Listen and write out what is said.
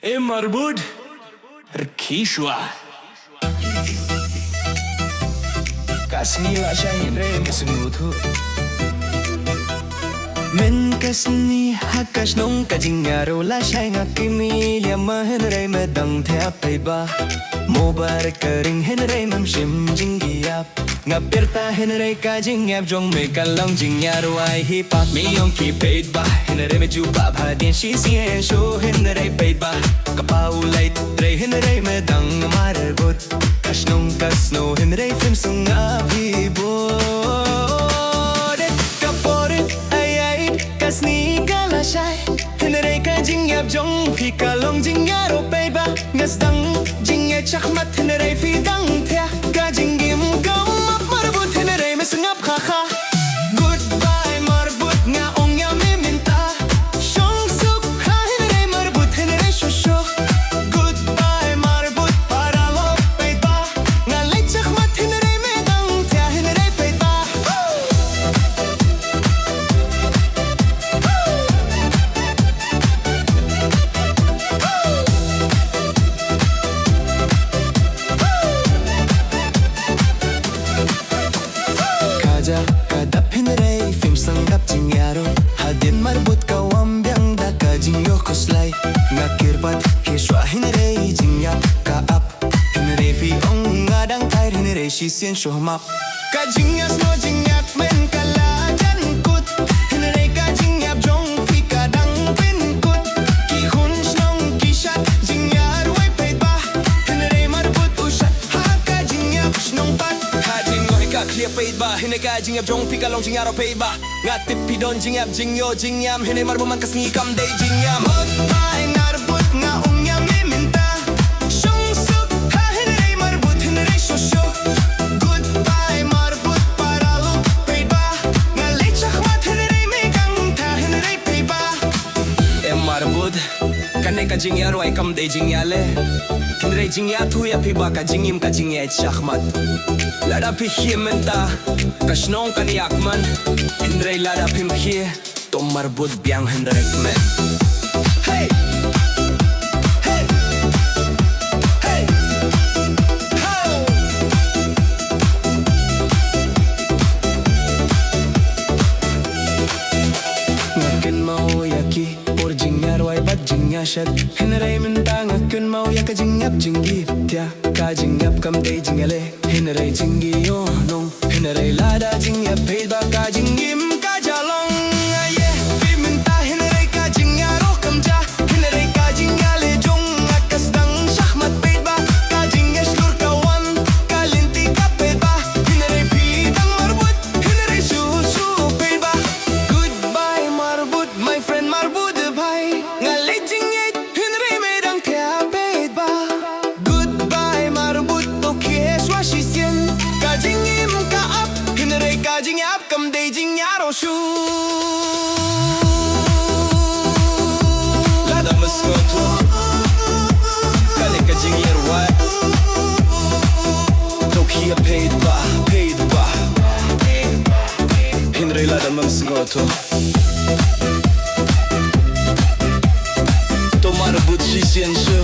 Marbud Rkishwa Kasni la shahin re misnuthu Men kasni hakash nong kajingaro la shainga kimilya mahen re medang thea peba mobar kering hen re mam shim jingiyap ngapirta hen re kajingap jong me kalong jingyaro ai hi pak mi yong ki paid ba hen re me ju pa bha din shi sien sho hen re paid ba kapau lai tre hen re medang mar but kasnong kasno hen re fim sung api bo Kasni gala shai Henre ka jingyap jong Phi ka long jingyaro peiba Ngasdang jingye chakmat Henre fi dang thea Ka jingyim gam ap marbut Henre me sengap kha kha Goodbye marbut Nga ong ya me minta Shong suk ha Henre marbut Henre shosho Goodbye marbut Para lo peiba Nga lay chakmat Henre me dang thea Henre peiba Kadap hinray film sanggap jingyaro hadin marbut kawam biang da ka jingyo koslay ngakirpat hishwa hinray jingyap ka up hinray fi ong ngadang tair hinray shisien shohmap ka jingyas no jingyap men kala jan kut hinray ka jingyap jong fi kadang pin kut ki hun snong ki shat jingyar way paid ba hinray marbut ushat ha ka jingyap snong pat clear paid ba hine ka jingyap jong pika long jingyaro paid ba ngatip pidon jingyap jingyo jingyam hine marbo man kasni kam day jingyam hot bai narbut nga ungyam ni minta shong suk ha hine marbut hine shosho goodbye marbut para lo paid ba nga lechak mat hine me kang tha hine paid ba marbut kane ka jingyaro ay kam day jingyale hine jingya thu ya phi ba ka jingim ka jingya chakmat Lada pihi menta Kashnong kaniyak man Henry lada pimhi Tom marbut biang Henry men Hey! Hey! Hey! How! Ngakin mau yaki Por jingyar way bat jingyashad Henry menta ngakin mau yaka jingyap jingi Tia ka jingyap kam day jingyale Henry jingi yo nong Henry lada jingyap paid ba ka jingim ka jalong Yeah, fi minta Henry ka jingyaro kam ja Henry ka jingyale jong akas dang shahmat paid ba ka jingyash lur kawan ka linti ka paid ba Henry fi dang marbut Henry su paid ba Goodbye marbut my friend marbut bhai ngalay jingyet Henry me dang thea paid ba Goodbye marbut to kieswa shisien ka jingim ka up Henry ka jingyap kam day jingyaro shu Lada maskoto Kale ka jingyer wa Tokia paid ba Henry lada maskoto To marbut shisien shu